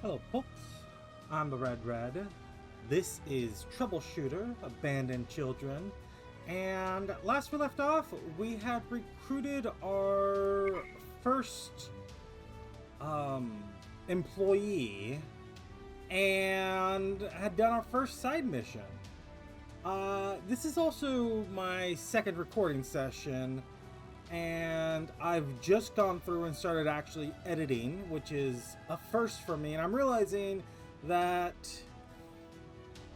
Hello folks, I'm the Red Red. This is Troubleshooter, Abandoned Children, and last we left off, we had recruited our first employee and had done our first side mission. This is also my second recording session, and I've just gone through and started actually editing, which is a first for me, and I'm realizing that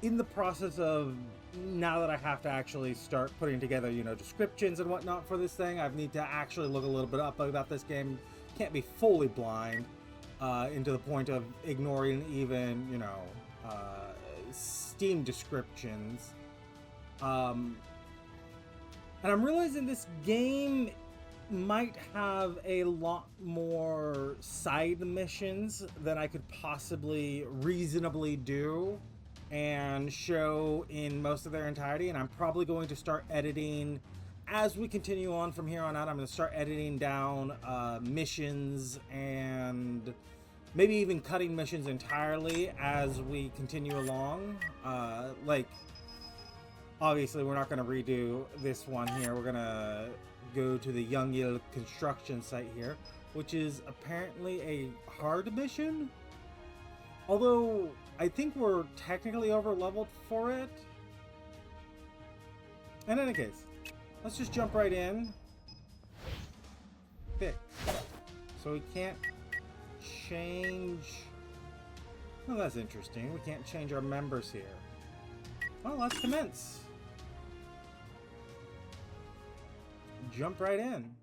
in the process of now that I have to actually start putting together, descriptions and whatnot for this thing, I need to actually look a little bit up about this game. Can't be fully blind into the point of ignoring even, Steam descriptions. And I'm realizing this game might have a lot more side missions than I could possibly reasonably do and show in most of their entirety. And I'm probably going to start editing as we continue on from here on out. I'm going to start editing down missions and maybe even cutting missions entirely as we continue along. Obviously, we're not going to redo this one here. We're going to go to the Young construction site here, which is apparently a hard mission. Although, I think we're technically over-leveled for it. In any case, let's just jump right in. Fix. So we can't change... Well, that's interesting. We can't change our members here. Well, let's commence. Jump right in.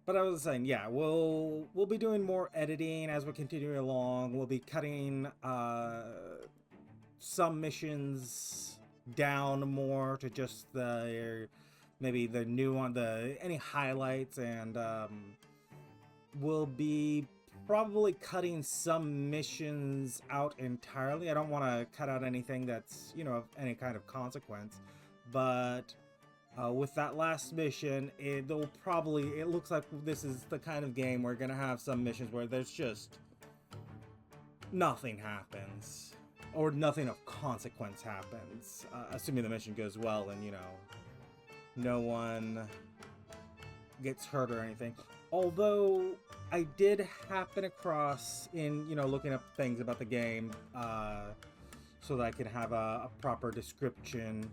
But I was saying, yeah, we'll be doing more editing as we continue along. We'll be cutting some missions down more to just maybe the new one, any highlights, and we'll be probably cutting some missions out entirely. I don't want to cut out anything that's, of any kind of consequence, but with that last mission, it looks like this is the kind of game where we're gonna have some missions where there's just nothing happens, or nothing of consequence happens, assuming the mission goes well and, no one gets hurt or anything. Although I did happen across in, looking up things about the game, so that I can have a proper description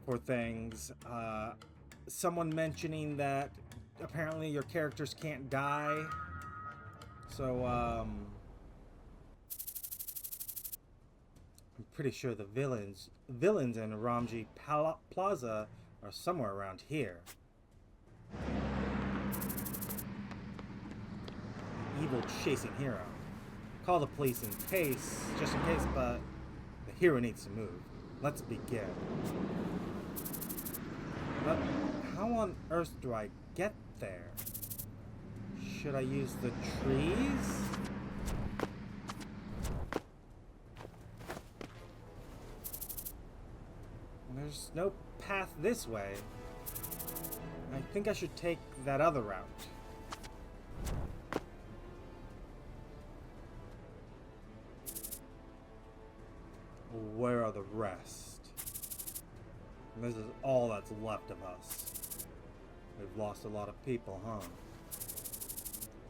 for things, someone mentioning that apparently your characters can't die. So, I'm pretty sure the villains in Ramji Plaza are somewhere around here. Evil chasing hero. Call the police just in case, but the hero needs to move. Let's begin. But how on earth do I get there? Should I use the trees? There's no path this way. I think I should take that other route. Where are the rest? This is all that's left of us. We've lost a lot of people, huh?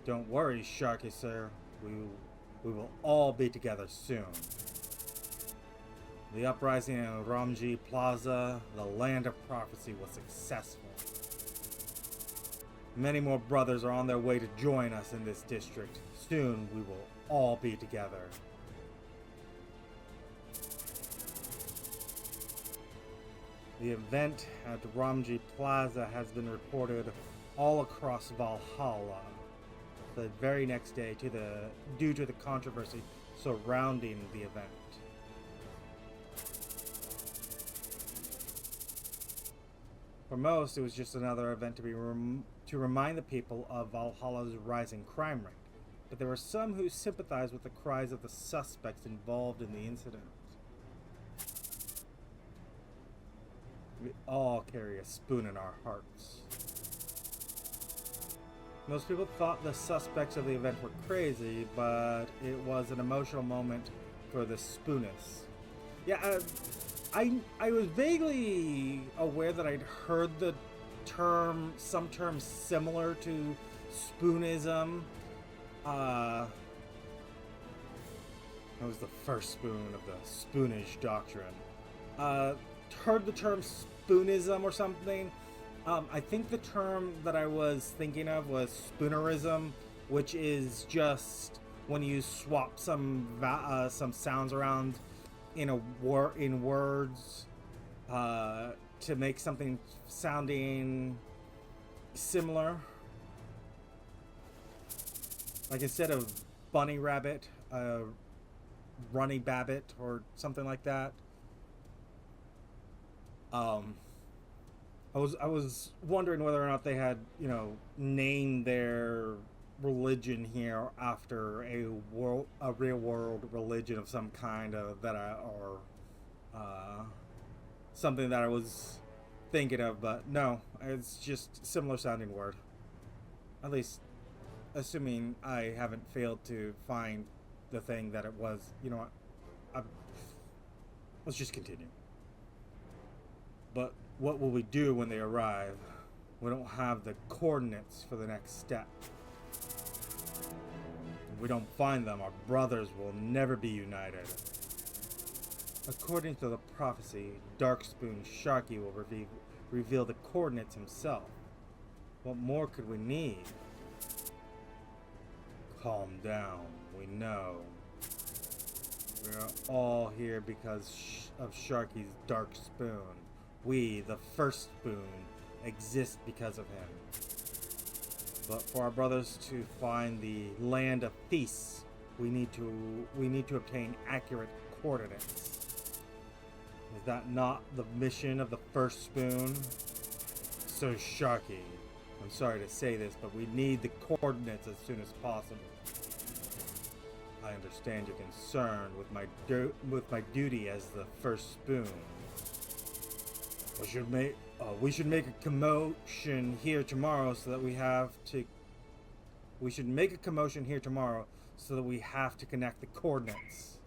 Don't worry, Sharky sir. We will all be together soon. The uprising in Ramji Plaza, the land of prophecy, was successful. Many more brothers are on their way to join us in this district. Soon we will all be together. The event at Ramji Plaza has been reported all across Valhalla the very next day due to the controversy surrounding the event. For most, it was just another event to remind the people of Valhalla's rising crime rate, but there were some who sympathized with the cries of the suspects involved in the incident. We all carry a spoon in our hearts. Most people thought the suspects of the event were crazy, but it was an emotional moment for the Spoonists. Yeah, I was vaguely aware that I'd heard the term, some term similar to Spoonism. That was the first spoon of the Spoonish doctrine. Heard the term Spoonism or something. I think the term that I was thinking of was Spoonerism, which is just when you swap some sounds around in words to make something sounding similar. Like instead of bunny rabbit, runny babbit or something like that. I was wondering whether or not they had, named their religion here after a real world religion of some kind, or something that I was thinking of, but no, it's just similar sounding word. At least, assuming I haven't failed to find the thing that it was. You know what? Let's just continue. But what will we do when they arrive? We don't have the coordinates for the next step. If we don't find them, our brothers will never be united. According to the prophecy, Darkspoon Sharky will reveal the coordinates himself. What more could we need? Calm down. We know. We are all here because of Sharky's dark spoon. We, the first spoon, exist because of him. But for our brothers to find the land of feasts, we need to obtain accurate coordinates. Is that not the mission of the first spoon? So Sharky, I'm sorry to say this, but we need the coordinates as soon as possible. I understand your concern with my duty as the first spoon. We should make a commotion here tomorrow so that we have to. We should make a commotion here tomorrow so that we have to connect the coordinates.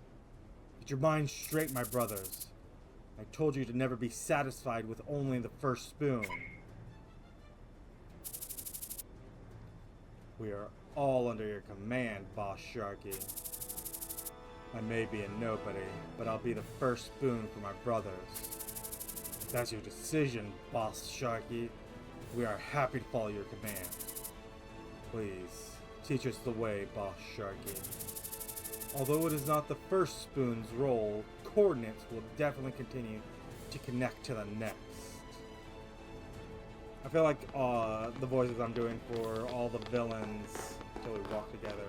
Get your minds straight, my brothers. I told you to never be satisfied with only the first spoon. We are all under your command, Boss Sharky. I may be a nobody, but I'll be the first spoon for my brothers. That's your decision, Boss Sharky. We are happy to follow your command. Please, teach us the way, Boss Sharky. Although it is not the first spoon's role, coordinates will definitely continue to connect to the next. I feel like the voices I'm doing for all the villains until we walk together.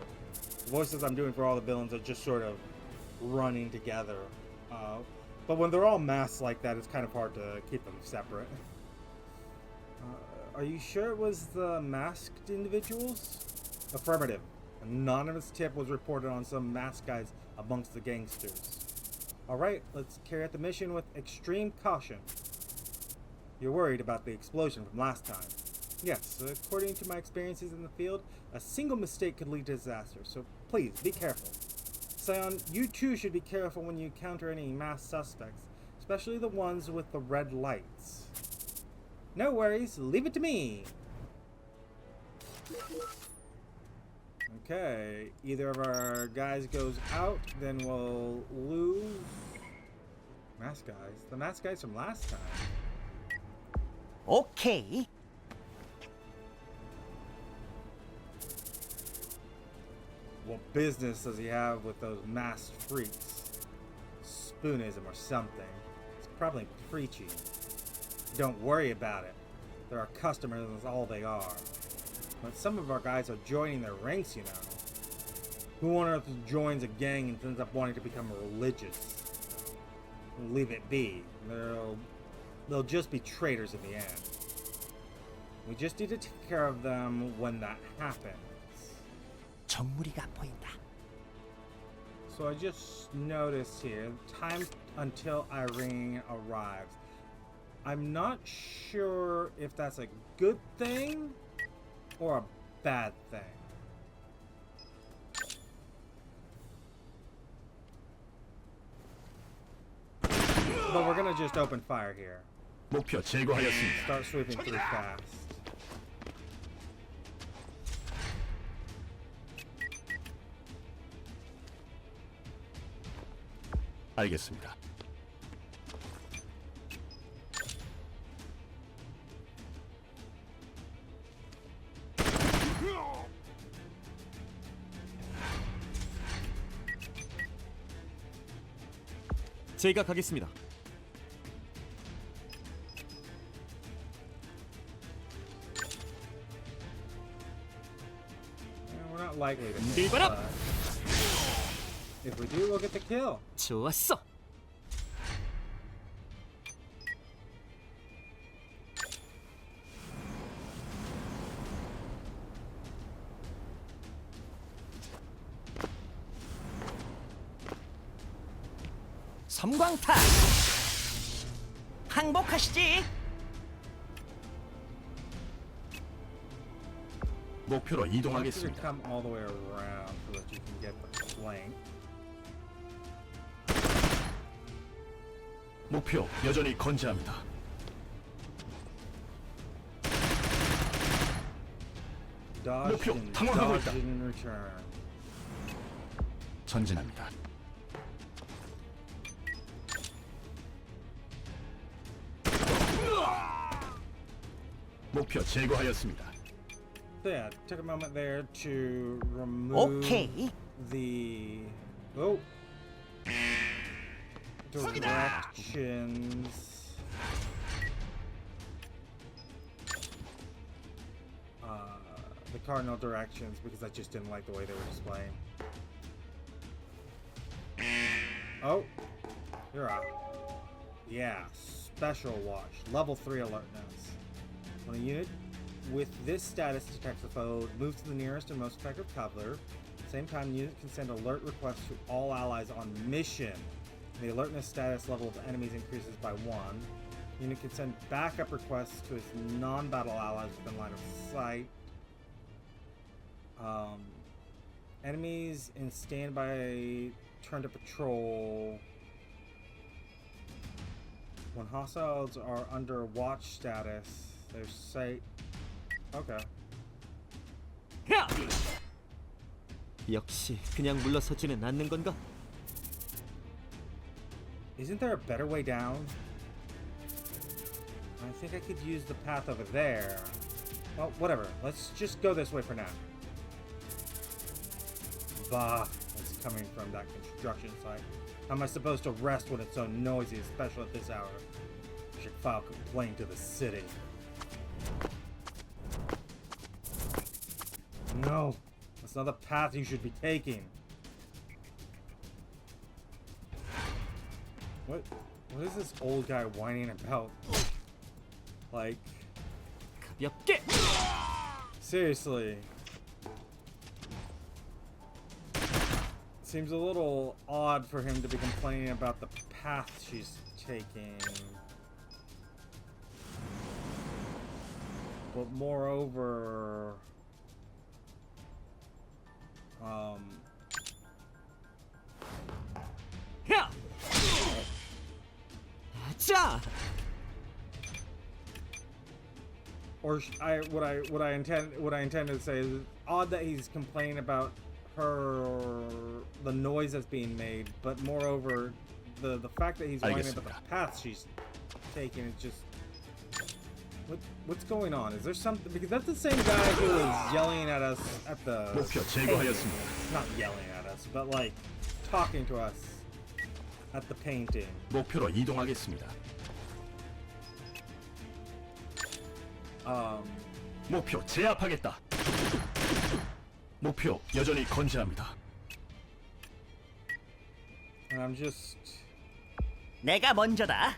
The voices I'm doing for all the villains are just sort of running together. But when they're all masked like that, it's kind of hard to keep them separate. Are you sure it was the masked individuals? Affirmative. Anonymous tip was reported on some masked guys amongst the gangsters. Alright, let's carry out the mission with extreme caution. You're worried about the explosion from last time. Yes, according to my experiences in the field, a single mistake could lead to disaster, so please, be careful. Scion, you too should be careful when you encounter any masked suspects, especially the ones with the red lights. No worries, leave it to me! Okay, either of our guys goes out, then we'll lose... Masked guys? The masked guys from last time. Okay. What business does he have with those masked freaks? Spoonism or something. It's probably preachy. Don't worry about it. They're our customers, that's all they are. But some of our guys are joining their ranks, you know. Who on earth joins a gang and ends up wanting to become religious? Leave it be. They'll just be traitors in the end. We just need to take care of them when that happens. 정무리가 보인다. So I just noticed here, time until Irene arrives. I'm not sure if that's a good thing or a bad thing. But we're gonna just open fire here. 목표 제거하였습니다. Start sweeping through fast. 알겠습니다. 제가 가겠습니다. We're not likely to hit, Leave it up. but if we do, we'll get the kill. 좋았어. 섬광탄. 항복하시지. 목표로 I want you to 이동하겠습니다. come all the way around so that you can get the flank. 목표 여전히 건재합니다. Dodge 목표 and 당황하고 dodge 있다. in return. 전진합니다. 목표 제거하였습니다. So yeah, took a moment there to remove 오케이. the directions. The cardinal directions because I just didn't like the way they were displaying. Oh, you're out. Yeah, special watch, level 3 alertness. When a unit with this status detects a foe, move to the nearest and most effective cover. At the same time, the unit can send alert requests to all allies on mission. The alertness status level of enemies increases by 1. The unit can send backup requests to its non-battle allies within line of sight. Enemies in standby turn to patrol. When hostiles are under watch status, their sight. Okay. 야! 역시 그냥 물러서지는 않는 건가? Isn't there a better way down? I think I could use the path over there. Well, whatever. Let's just go this way for now. Bah, it's coming from that construction site. How am I supposed to rest when it's so noisy, especially at this hour? I should file a complaint to the city. No, that's not the path you should be taking. What is this old guy whining about? Like, 가볍게. seriously. Seems a little odd for him to be complaining about the path she's taking. But moreover, 야! 자! or what I intended to say is it's odd that he's complaining about the noise that's being made, but moreover, the fact that he's whining about the path she's taking is just what's going on? Is there something? Because that's the same guy who was yelling at us at the 목표 제거하였습니다. not yelling at us, but like talking to us at the painting. 목표로 이동하겠습니다. 목표 제압하겠다. 목표 여전히 건재합니다. And I'm just 내가 먼저다.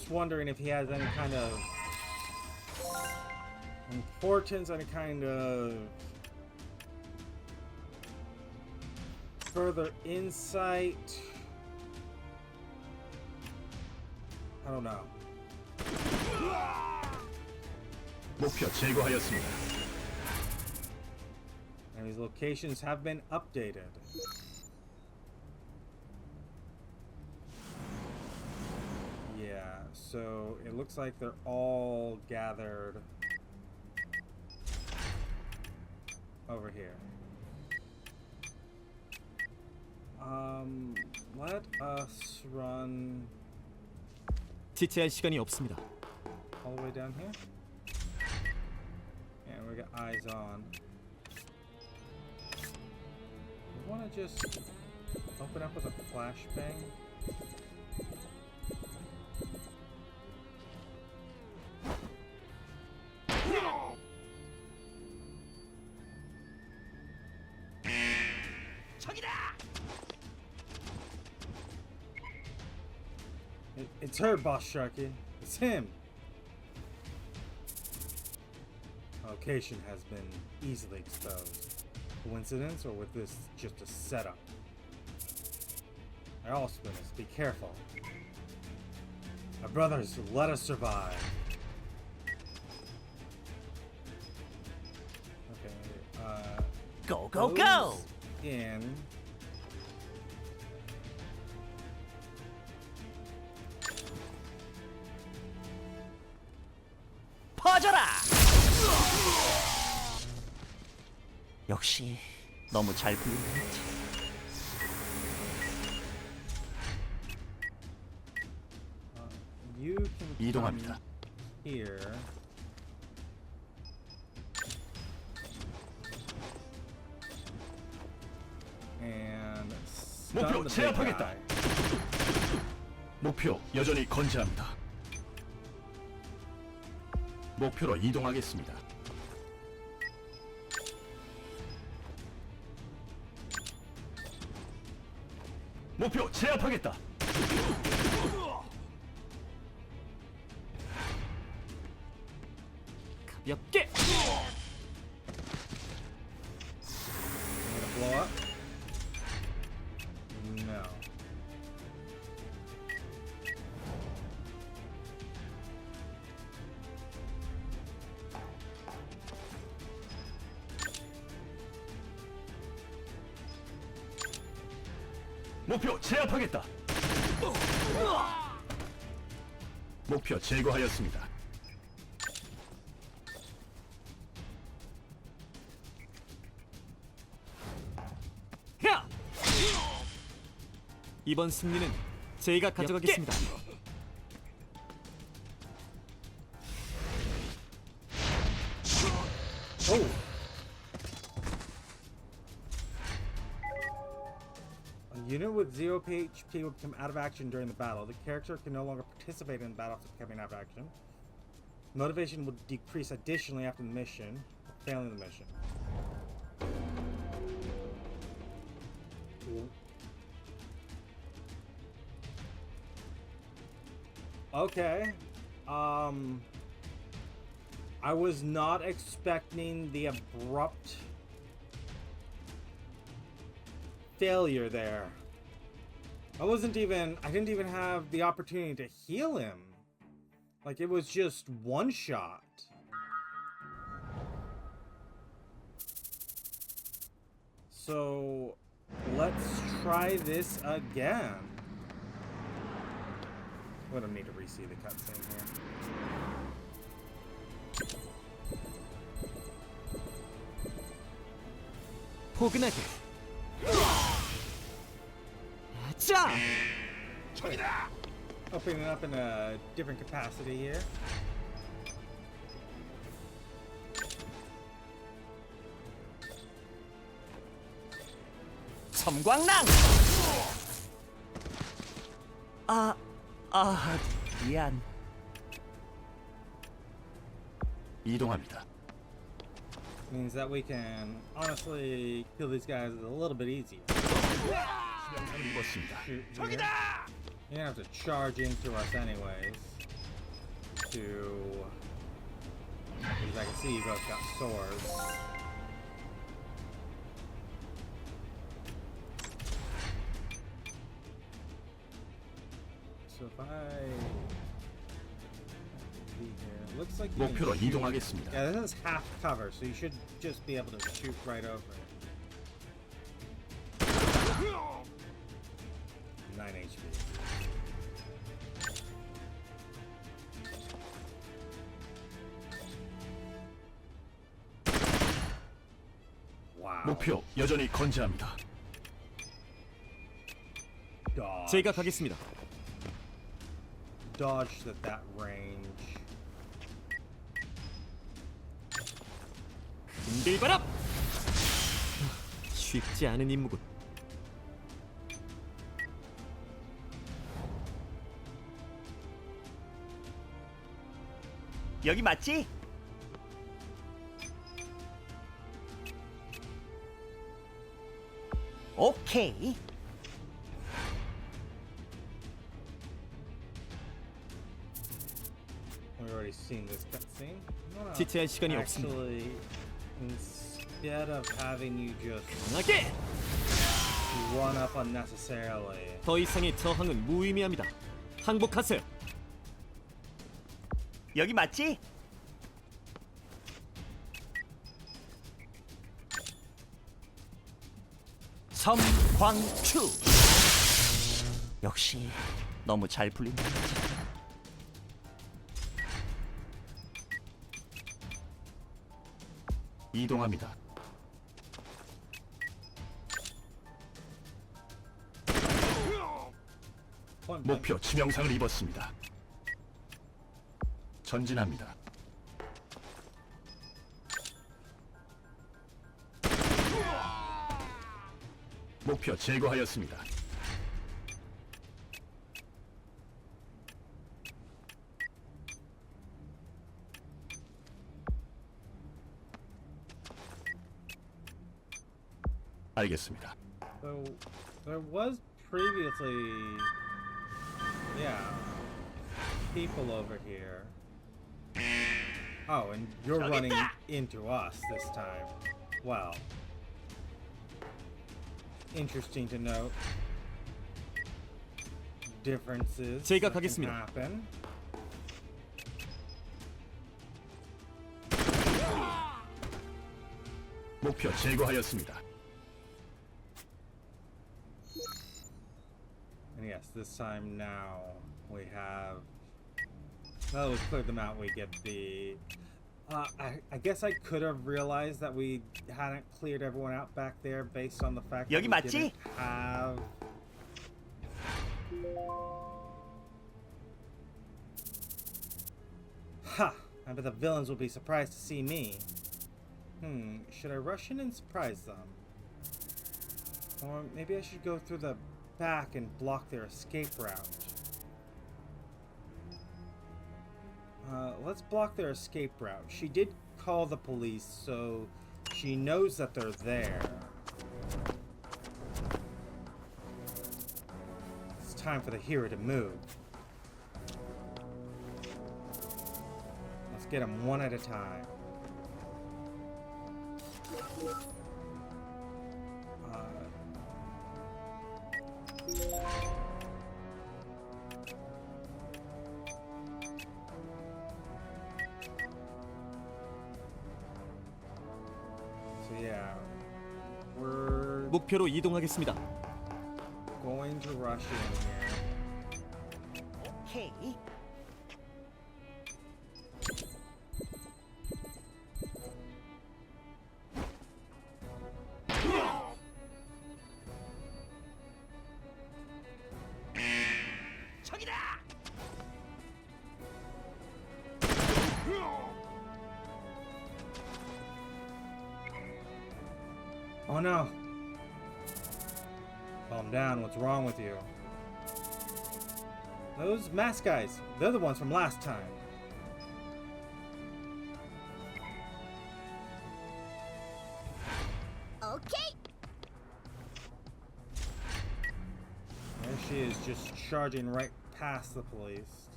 wondering if he has any kind of importance, any kind of further insight. I don't know. 목표 제거하였습니다. Enemies' locations have been updated. Yeah, so it looks like they're all gathered over here. Let us run 지체할 시간이 없습니다. all the way down here. And we got eyes on. We want to just open up with a flashbang. It's her, Boss Sharky. It's him. Location has been easily exposed. Coincidence, or with this just a setup? All Spooners, be careful. My brothers, let us survive. Okay, Go, go, go! close in. 퍼져라! 역시 너무 잘 풀린다. You can 이동합니다. come here. And stun 목표 the big 제압하겠다. guy. 목표 여전히 건재합니다. 목표로 이동하겠습니다. 목표 제압하겠다. 가볍게. Gonna blow up? No. 목표 제압하겠다. 목표 제거하였습니다. 야! 이번 승리는 제가 가져가겠습니다. Oh! A unit with 0 HP will become out of action during the battle. The character can no longer participate in the battle after becoming out of action. Motivation will decrease additionally after the mission, failing the mission. Okay. I was not expecting the abrupt failure there. I didn't even have the opportunity to heal him. Like, it was just one shot. So, let's try this again. We don't need to re-see the cutscene here. 포근하게. 자! Opening it up in a different capacity here. 섬광랑! 미안. 이동합니다. Means that we can honestly kill these guys a little bit easier. 수명탄을 입었습니다. Shoot here. You have to charge into us anyways. Because I can see you both got swords. So if I see here. Looks like you can 목표로 shoot. 이동하겠습니다. Yeah, this is half cover, so you should just be able to shoot right over it. 9 HP. Wow. 목표 여전히 건재합니다. Dodge. 제가 가겠습니다. Dodged at that range. 들바람. 쉽지 않은 임무군. 여기 맞지? 오케이. We've already seen this cutscene. 지체할 시간이 없습니다. Actually, instead of having you just 강하게. run up unnecessarily, 더 이상의 저항은 무의미합니다. 항복하세요. 여기 맞지? 섬광추. 역시 너무 잘 풀린다. 이동합니다. point blank. 목표 치명상을 입었습니다. 전진합니다. 목표 제거하였습니다. 알겠습니다. So there was previously, yeah, people over here. Oh, and you're running into us this time. Well, interesting to note. Differences 제가 that can 가겠습니다. happen. 목표 제거하였습니다. And yes, this time now we have. Now that we've cleared them out, we get the. I guess I could have realized that we hadn't cleared everyone out back there based on the fact that 여기 we 맞지? didn't have. Ha! I bet the villains will be surprised to see me. Should I rush in and surprise them? Or maybe I should go through the back and block their escape route. Let's block their escape route. She did call the police, so she knows that they're there. It's time for the hero to move. Let's get them one at a time. So yeah, we're 목표로 이동하겠습니다. going to rush in here. 오케이. 저기다. Oh no! Calm down, what's wrong with you? Those mask guys, they're the ones from last time. Okay. There she is, just charging right past the police.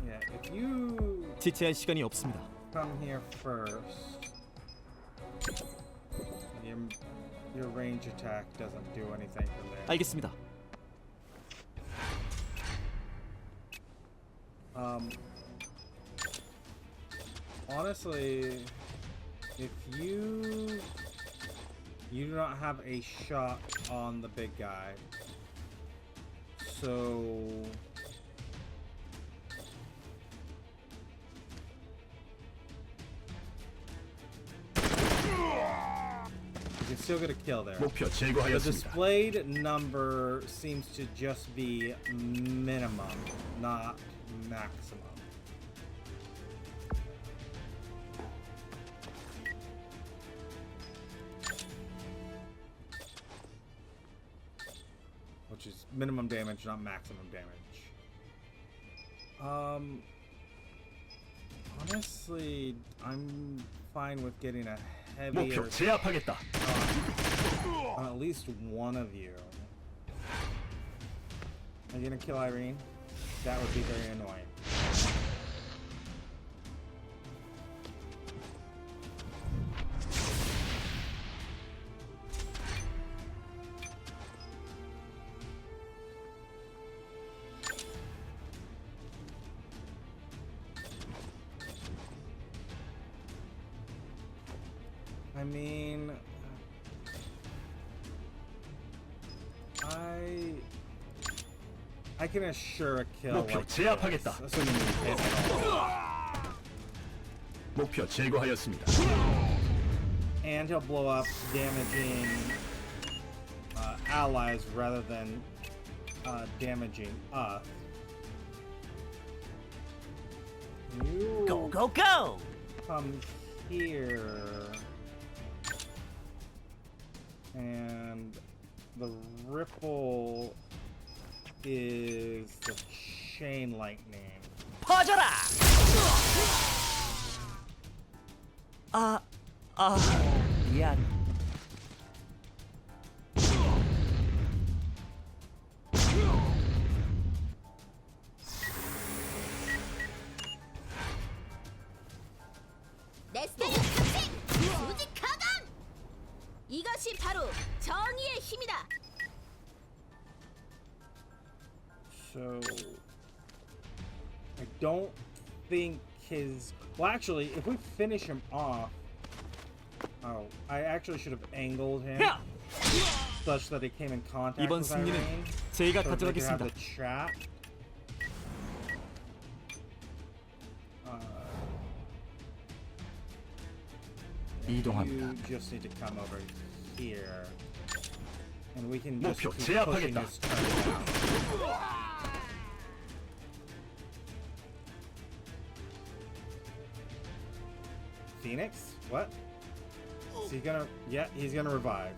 Yeah, if you 지체할 시간이 없습니다. come here first, your range attack doesn't do anything from there. 알겠습니다. Honestly, if you do not have a shot on the big guy, so you can still get a kill there. 목표 The 제거하였습니다. displayed number seems to just be minimum, not maximum. Which is minimum damage, not maximum damage. Honestly, I'm fine with getting a heavier 목표 제압하겠다. on at least one of you. Are you gonna kill Irene? That would be very annoying. I mean, I can assure a kill 목표 like 제압하겠다. this, assuming you hit at all. 목표 제거하였습니다. And he'll blow up, damaging allies rather than damaging us. You Go, go, go! come here, and the ripple is the chain lightning. 퍼져라! 미안. 내 스타일 탑식! 우직하감! 이것이 바로 정의의 힘이다. So I don't think his. Well, actually, if we finish him off, oh, I actually should have angled him such that he came in contact 이번 with 승리는 Irene, 제가 so they could have 가져가겠습니다. the chat. 이동합니다. You just need to come over here, and we can just 목표 keep pushing 제압하겠다. this turn down. Phoenix? What? Is he gonna? Yeah, he's gonna revive.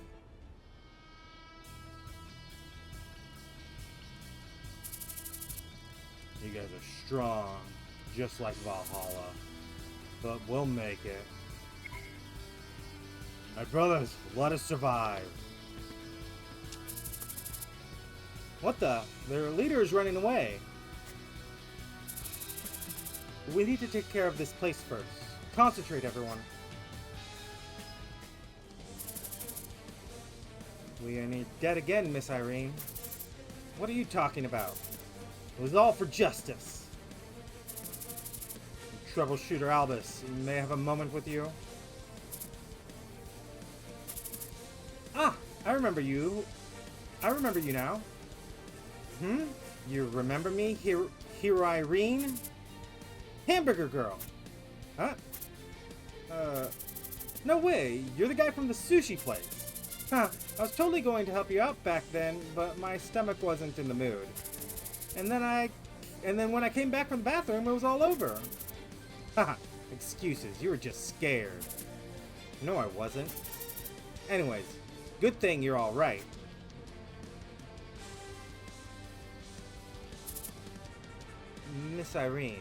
You guys are strong, just like Valhalla, but we'll make it. My brothers, let us survive. What the? Their leader is running away. We need to take care of this place first. Concentrate, everyone. We are near dead again, Miss Irene. What are you talking about? It was all for justice. Troubleshooter Albus, may I have a moment with you? Ah, I remember you. I remember you now. You remember me? Here Irene? Hamburger Girl. Huh? No way. You're the guy from the sushi place. Huh. I was totally going to help you out back then, but my stomach wasn't in the mood. And then when I came back from the bathroom, it was all over. Haha. Excuses. You were just scared. No, I wasn't. Anyways, good thing you're all right. Miss Irene.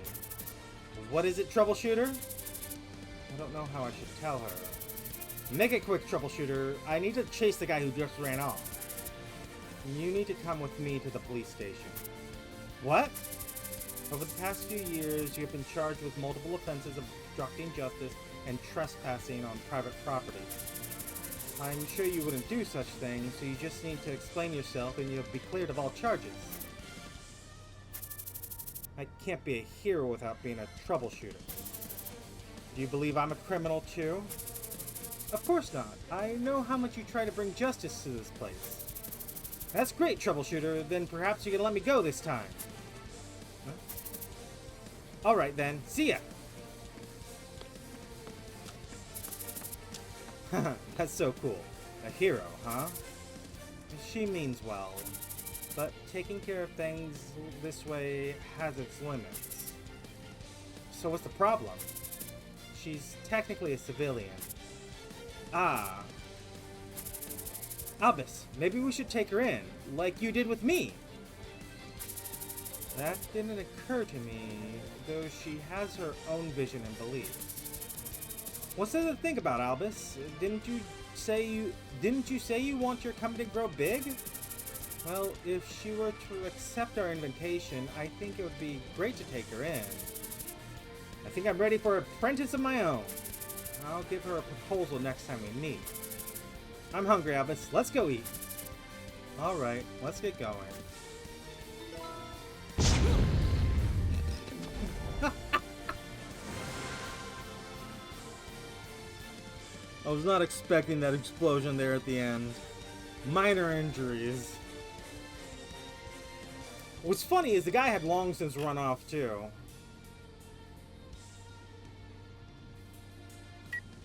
What is it, Troubleshooter? I don't know how I should tell her. Make it quick, Troubleshooter. I need to chase the guy who just ran off. You need to come with me to the police station. What? Over the past few years, you have been charged with multiple offenses of obstructing justice and trespassing on private property. I'm sure you wouldn't do such things, so you just need to explain yourself and you'll be cleared of all charges. I can't be a hero without being a troubleshooter. Do you believe I'm a criminal too? Of course not. I know how much you try to bring justice to this place. That's great, Troubleshooter. Then perhaps you can let me go this time. Huh? Alright then, see ya! That's so cool. A hero, huh? She means well. But taking care of things this way has its limits. So what's the problem? She's technically a civilian. Ah. Albus, maybe we should take her in, like you did with me. That didn't occur to me, though she has her own vision and beliefs. What's there to think about, Albus? Didn't you say you want your company to grow big? Well, if she were to accept our invitation, I think it would be great to take her in. I think I'm ready for an apprentice of my own. I'll give her a proposal next time we meet. I'm hungry, Albus. Let's go eat. Alright, let's get going. I was not expecting that explosion there at the end. Minor injuries. What's funny is the guy had long since run off too.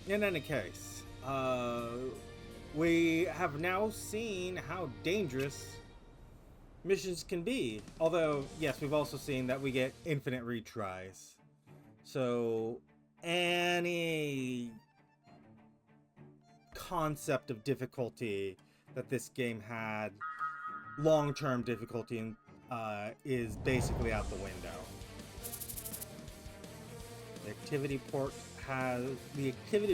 In any case, we have now seen how dangerous missions can be. Although, yes, we've also seen that we get infinite retries. So, any concept of difficulty that this game had, long-term difficulty, is basically out the window. The activity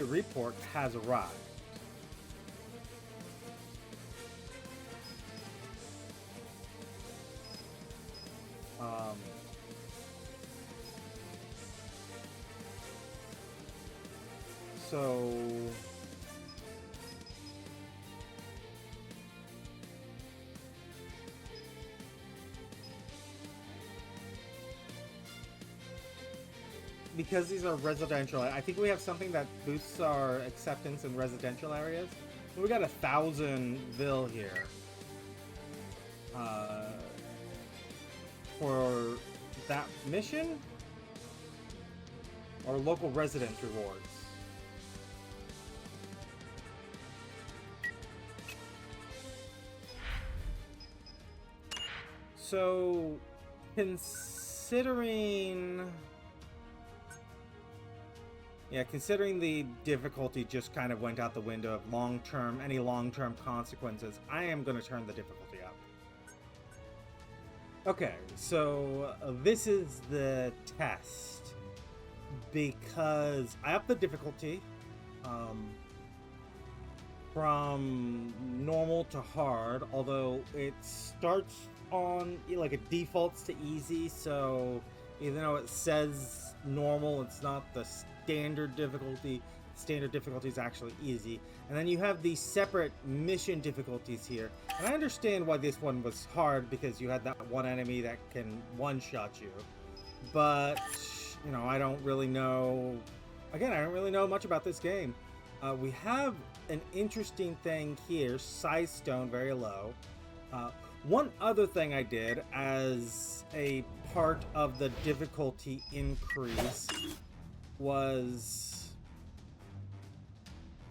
report has arrived. So because these are residential, I think we have something that boosts our acceptance in residential areas. We got 1,000 here. For that mission? Or local residence rewards? So, considering the difficulty just kind of went out the window of any long-term consequences, I am going to turn the difficulty up. Okay, so this is the test, because I upped the difficulty from normal to hard, although it starts on, like, it defaults to easy, so even though it says normal, it's not the standard difficulty. Standard difficulty is actually easy. And then you have these separate mission difficulties here. And I understand why this one was hard, because you had that one enemy that can one-shot you. But, you know, I don't really know... Again, I don't really know much about this game. We have an interesting thing here. Size stone, very low. One other thing I did as a part of the difficulty increase was...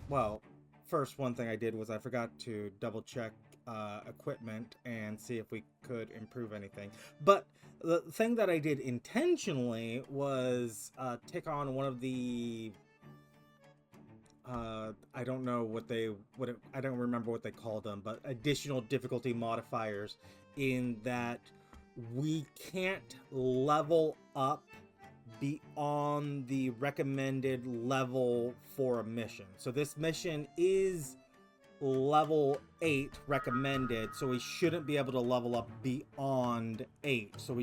Well, first one thing I did was I forgot to double check equipment and see if we could improve anything. But the thing that I did intentionally was take on one of the I don't know I don't remember what they called them, but additional difficulty modifiers, in that we can't level up beyond the recommended level for a mission. So this mission is level 8 recommended, so we shouldn't be able to level up beyond 8. So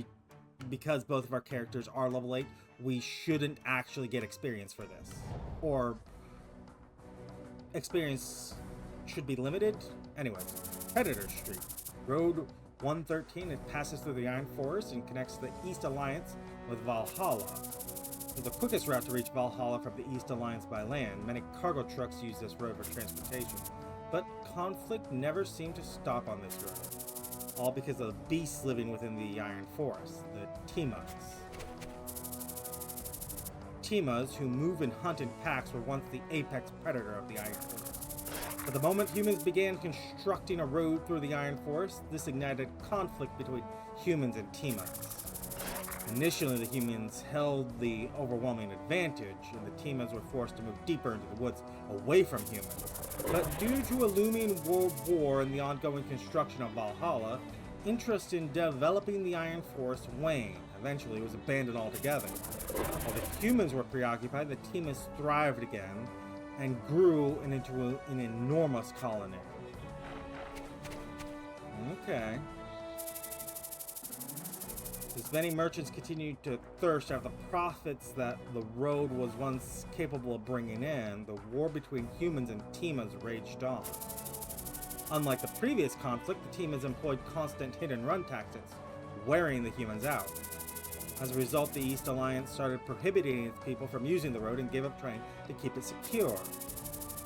because both of our characters are level 8, we shouldn't actually get experience for this. Or experience should be limited. Anyway, Predator Street. Road 113, it passes through the Iron Forest and connects the East Alliance with Valhalla. It's the quickest route to reach Valhalla from the East Alliance by land. Many cargo trucks use this road for transportation, but conflict never seemed to stop on this road. All because of the beasts living within the Iron Forest, the Timas. Timas, who move and hunt in packs, were once the apex predator of the Iron Forest. But the moment humans began constructing a road through the Iron Forest, this ignited conflict between humans and Timas. Initially, the humans held the overwhelming advantage, and the Timas were forced to move deeper into the woods away from humans. But due to a looming world war and the ongoing construction of Valhalla, interest in developing the Iron Forest waned. Eventually, it was abandoned altogether. While the humans were preoccupied, the Timas thrived again and grew into an enormous colony. Okay. As many merchants continued to thirst after the profits that the road was once capable of bringing in, the war between humans and Timas raged on. Unlike the previous conflict, the Timas employed constant hit-and-run tactics, wearing the humans out. As a result, the East Alliance started prohibiting its people from using the road and gave up trying to keep it secure.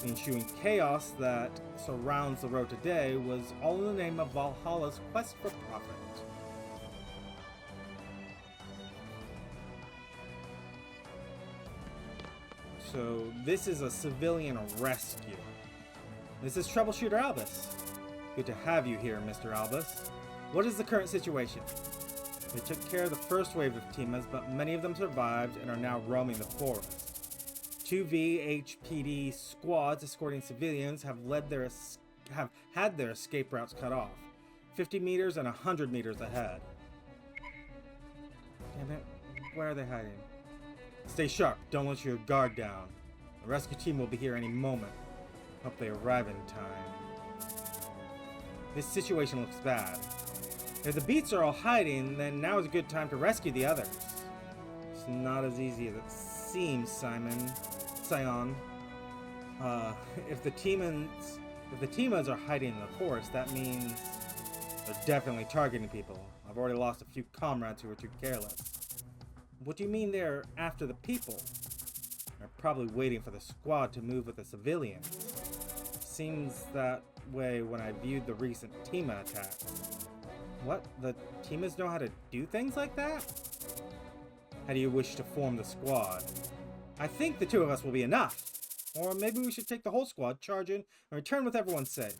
The ensuing chaos that surrounds the road today was all in the name of Valhalla's quest for profit. So this is a civilian rescue. This is Troubleshooter Albus. Good to have you here, Mr. Albus. What is the current situation? They took care of the first wave of Timas, but many of them survived and are now roaming the forest. 2 VHPD squads escorting civilians have had their escape routes cut off, 50 meters and 100 meters ahead. Damn it, where are they hiding? Stay sharp, don't let your guard down. The rescue team will be here any moment. Hope they arrive in time. This situation looks bad. If the beats are all hiding, then now is a good time to rescue the others. It's not as easy as it seems, Sion. If the Timas are hiding in the forest, that means they're definitely targeting people. I've already lost a few comrades who were too careless. What do you mean they're after the people? They're probably waiting for the squad to move with the civilians. Seems that way when I viewed the recent Tima attacks. What? The Timas know how to do things like that? How do you wish to form the squad? I think the 2 of us will be enough. Or maybe we should take the whole squad, charge in, and return with everyone safe.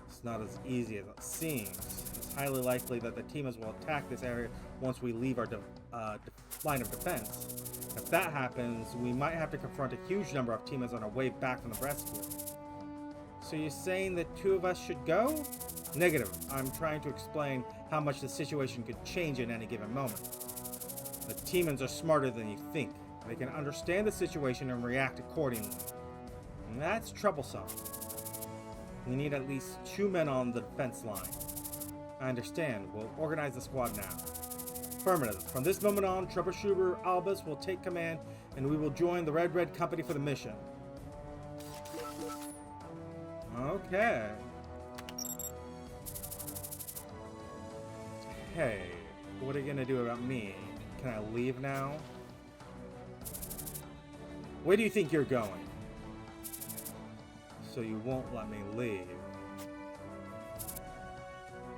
It's not as easy as it seems. It's highly likely that the Timas will attack this area once we leave our line of defense. If that happens, we might have to confront a huge number of Timas on our way back from the rescue. So you're saying that 2 of us should go? Negative. I'm trying to explain how much the situation could change in any given moment. The Timans are smarter than you think. They can understand the situation and react accordingly. And that's troublesome. We need at least 2 men on the defense line. I understand. We'll organize the squad now. Affirmative. From this moment on, Troubleshooter Albus will take command and we will join the Red Company for the mission. Okay. Hey, what are you gonna do about me? Can I leave now? Where do you think you're going? So you won't let me leave.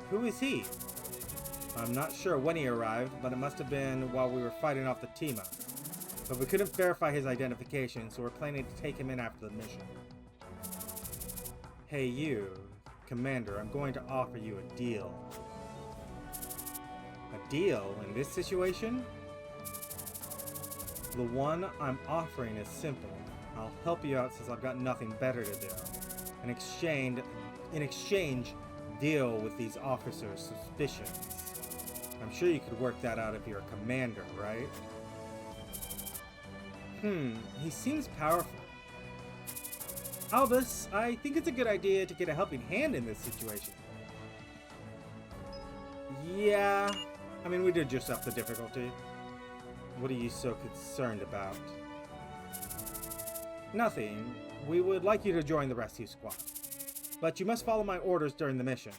Who is he? I'm not sure when he arrived, but it must have been while we were fighting off the Tima. But we couldn't verify his identification, so we're planning to take him in after the mission. Hey you, Commander, I'm going to offer you a deal. A deal in this situation? The one I'm offering is simple. I'll help you out since I've got nothing better to do. In exchange, deal with these officers' suspicions. I'm sure you could work that out if you're a commander, right? He seems powerful. Albus, I think it's a good idea to get a helping hand in this situation. Yeah, I mean, we did just up the difficulty. What are you so concerned about? Nothing. We would like you to join the rescue squad. But you must follow my orders during the mission.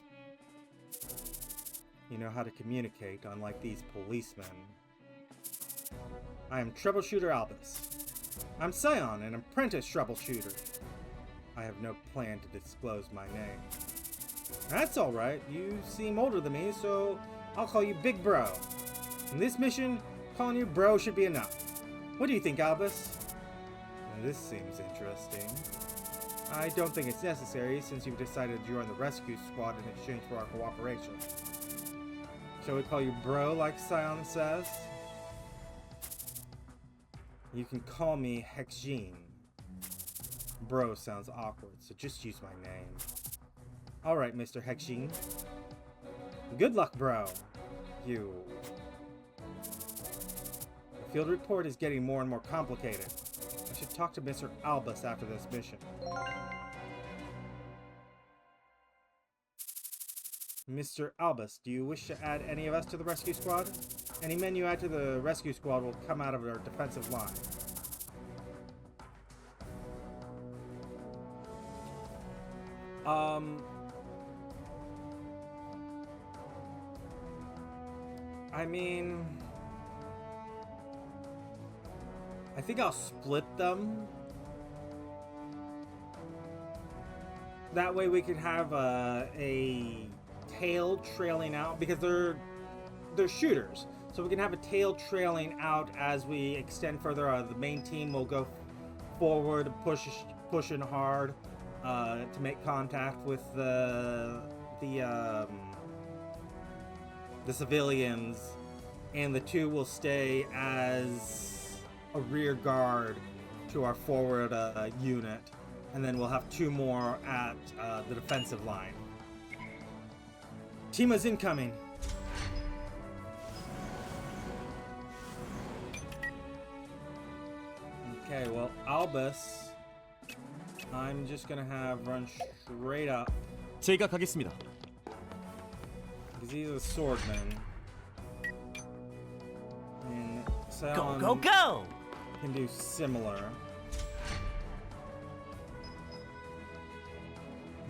You know how to communicate, unlike these policemen. I am Troubleshooter Albus. I'm Scion, an apprentice troubleshooter. I have no plan to disclose my name. That's alright, you seem older than me, so I'll call you Big Bro. In this mission, calling you Bro should be enough. What do you think, Albus? This seems interesting. I don't think it's necessary since you've decided to join the rescue squad in exchange for our cooperation. Shall we call you Bro like Scion says? You can call me Hexgene. Bro sounds awkward, so just use my name. Alright, Mr. Hexgene. Good luck, Bro. You. The field report is getting more and more complicated. I should talk to Mr. Albus after this mission. Mr. Albus, do you wish to add any of us to the rescue squad? Any men you add to the rescue squad will come out of our defensive line. I mean, I think I'll split them. That way we could have a tail trailing out, because they're shooters. So we can have a tail trailing out as we extend further. The main team will go forward, pushing hard to make contact with the civilians, and the two will stay as a rear guard to our forward unit, and then we'll have two more at the defensive line. Tima's incoming. Okay, well, Albus, I'm just gonna have run straight up, 제가 가겠습니다. because he's a swordman. And Go, Sion go, go! can do similar.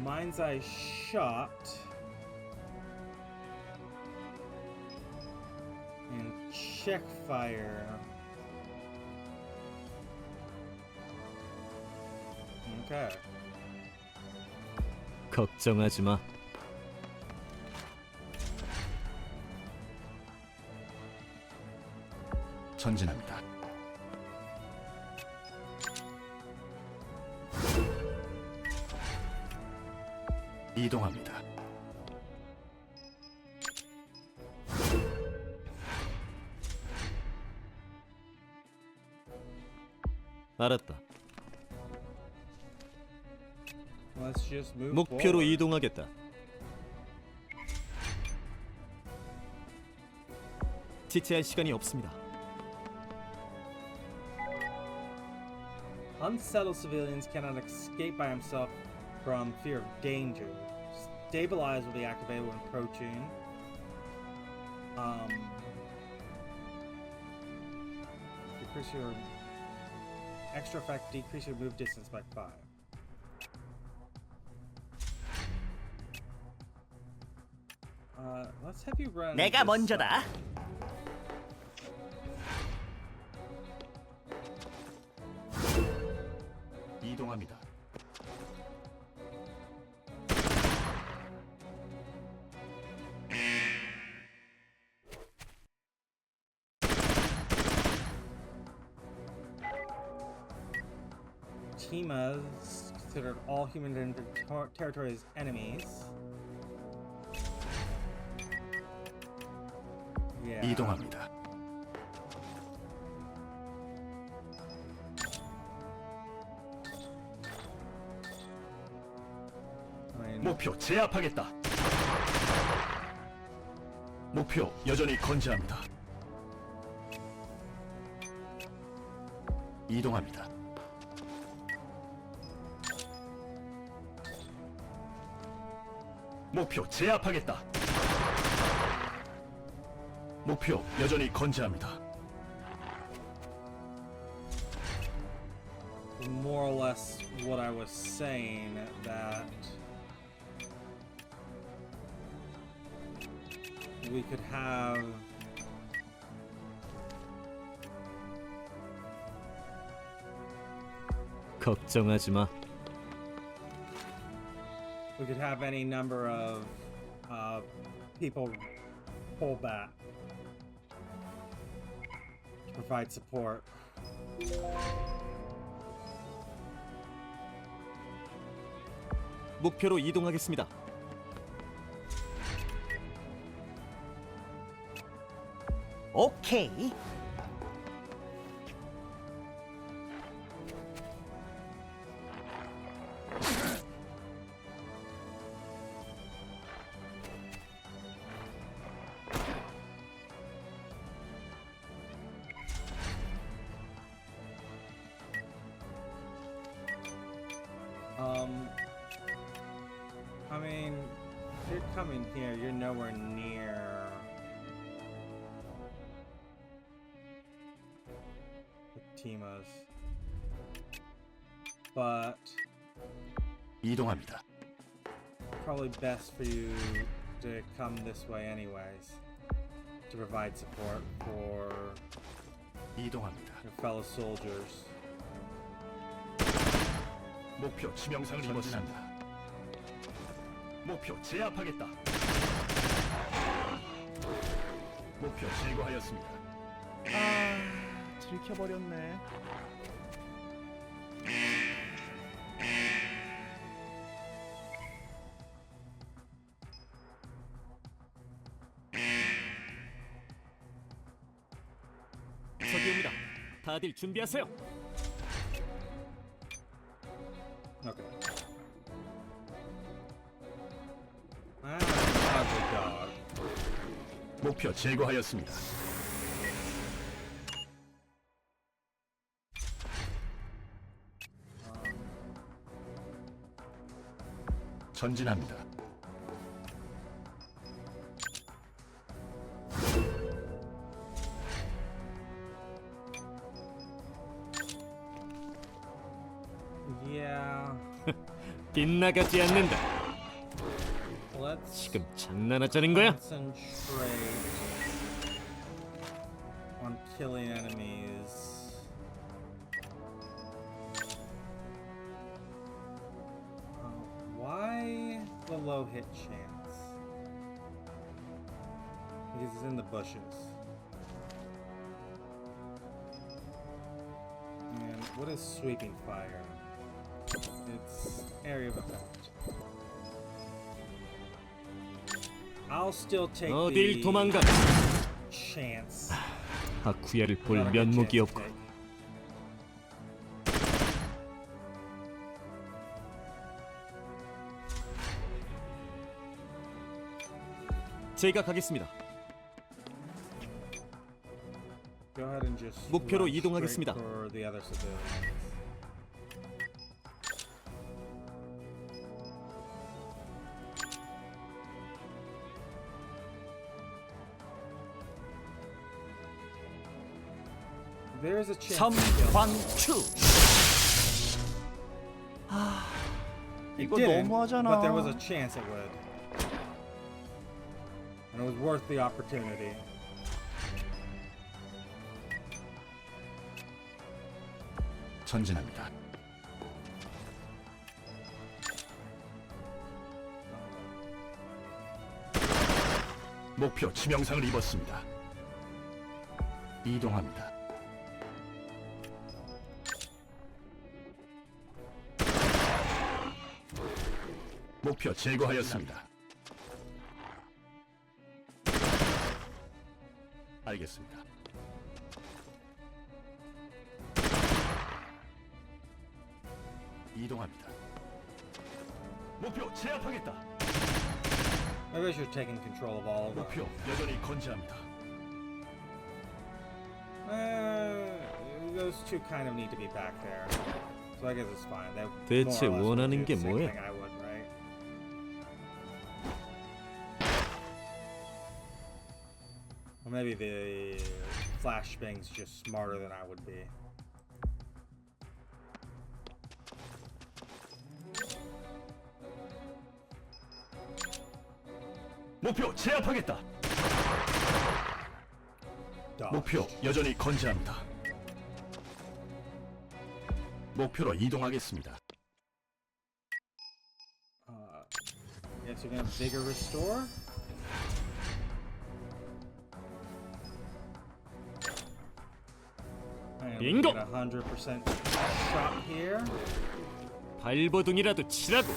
Mind's Eye Shot. And check fire. Okay. 걱정하지 마. 전진합니다. 이동합니다. 알았다. Let's just move 목표로 forward. 이동하겠다. 지체할 시간이 없습니다. Unsettled civilians cannot escape by himself from fear of danger. Stabilize will be activated when approaching. Decrease your extra effect, decrease your move distance by 5. Let's have you run. 내가 this 먼저다. side. 이동합니다. Timas considered all human territory as enemies. Yeah. 이동합니다. I mean, 목표 제압하겠다. 목표 여전히 건재합니다. 이동합니다. 목표 제압하겠다. 목표 여전히 건재합니다. more or less what I was saying, that we could have 걱정하지 마. we could have any number of people pull back to provide support. 목표로 이동하겠습니다. 오케이. I mean, if you're coming here, you're nowhere near the Timas. But 이동합니다. probably best for you to come this way anyways, to provide support for 이동합니다. your fellow soldiers. 목표 치명상을 입었습니다. 목표 제압하겠다. 목표 제거하였습니다. 들켜버렸네. 저기입니다. 다들 준비하세요. Okay. Ugly dog. 목표 제거하였습니다. 전진합니다. Yeah. 빗나가지 않는다. Let's 지금 장난하자는 거야? concentrate on killing enemies. Why the low hit chance? Because it's in the bushes. And what is sweeping fire? It's area of effect. I'll still take 어딜 the 도망가? chance. 아쿠야를 볼 Not a good 면목이 chance to 없고. take. 제가 가겠습니다. Go ahead and just 목표로 run 이동하겠습니다. straight for the other civilians. There's a chance. 섬광추. It 이거 didn't, 너무하잖아. but there was a chance it would. And it was worth the opportunity. 전진합니다. 목표 치명상을 입었습니다. 이동합니다. 목표 제거하였습니다. 알겠습니다. 이동합니다. 목표 제압하겠다. Maybe I should have taken control of all of them. 목표 여전히 건재합니다. Those two kind of need to be back there. So I guess it's fine. They 대체 more or less would 원하는 do the 게 same 뭐야? thing I would, right? Or maybe the flashbang's just smarter than I would be. 목표 제압하겠다. 목표 여전히 건재합니다. 목표로 이동하겠습니다. Guess you're gonna vigor restore. And we Bingo. get 100% shot here. 발버둥이라도 치라고.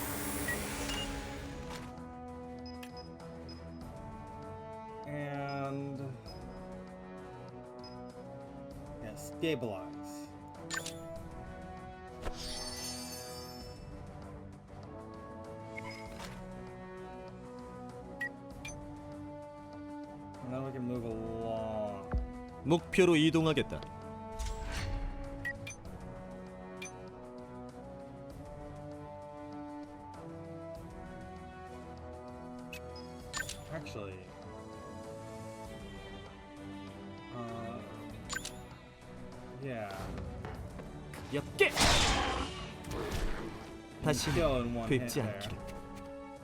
And yeah, stabilize. And then we can move along. 목표로 이동하겠다. Actually, yeah. 가볍게. 다시 Kill in one hit 뵙지 there, 않기를.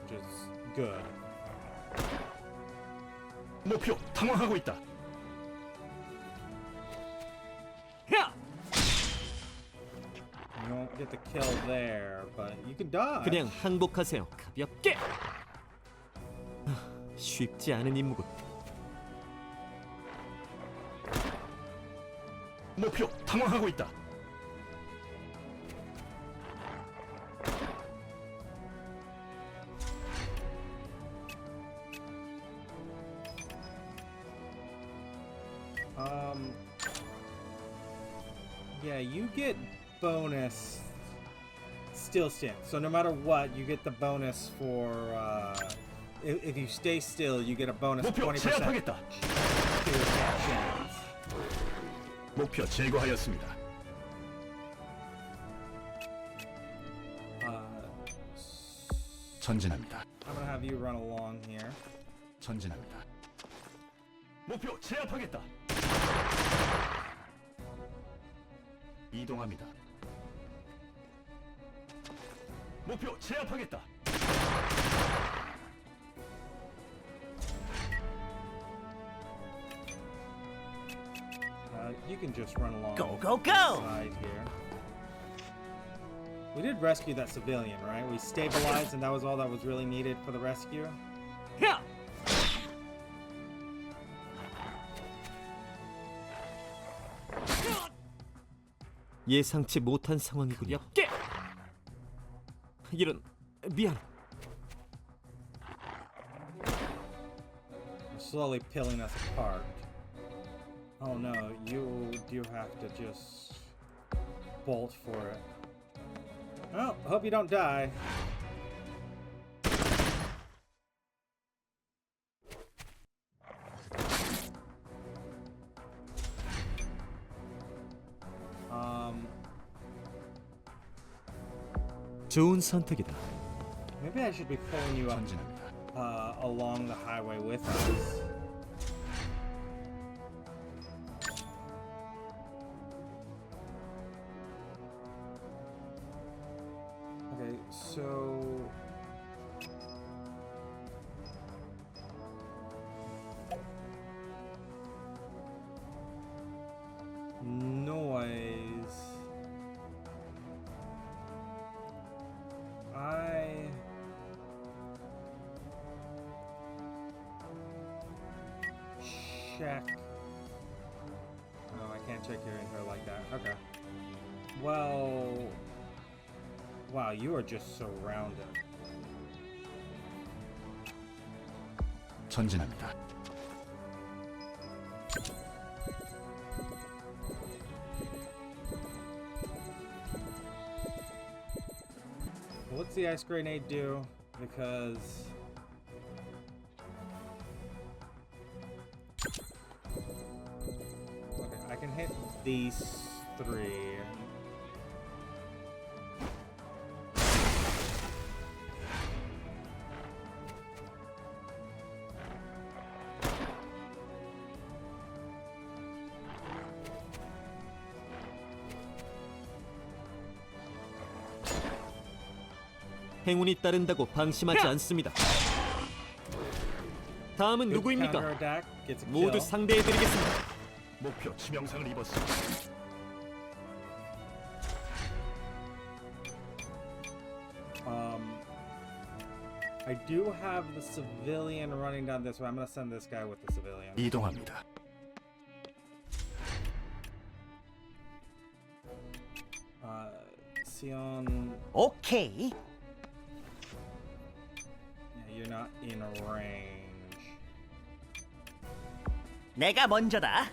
which is good. 목표 당황하고 있다. 야! You won't get the kill there, but you can die. 그냥 항복하세요. 가볍게. 쉽지 않은 임무군. 목표 당황하고 있다. Yeah, you get bonus still stand. So no matter what, you get the bonus for if you stay still, you get a bonus 목표 20% 제압하겠다. to attack chance. 목표 제거하였습니다. 전진합니다. I'm gonna have you run along here. 전진합니다. 목표 제압하겠다. 이동합니다. 목표 제압하겠다. You can just run along Go, the go, go! side here. We did rescue that civilian, right? We stabilized, and that was all that was really needed for the rescue. 야! 예상치 못한 상황이군요. 가볍게. 이런 미안. They're slowly peeling us apart. Oh no, you have to just bolt for it. Well, hope you don't die. 좋은 선택이다. Maybe I should be pulling you up 전진합니다. along the highway with us. Okay, so noise. Check. Oh, I can't check your info like that. Okay. Well, wow, you are just surrounded. 전진합니다. What's the ice grenade do? Because okay, I can hit these three. 행운이 따른다고 방심하지 않습니다. 다음은 Good 누구입니까? counterattack, gets a 모두 kill. 상대해드리겠습니다. 목표 치명상을 입었습니다. I do have the civilian running down this way. I'm gonna send this guy with the civilian. 이동합니다. Sion, 오케이. yeah, you're not in range. 내가 먼저다.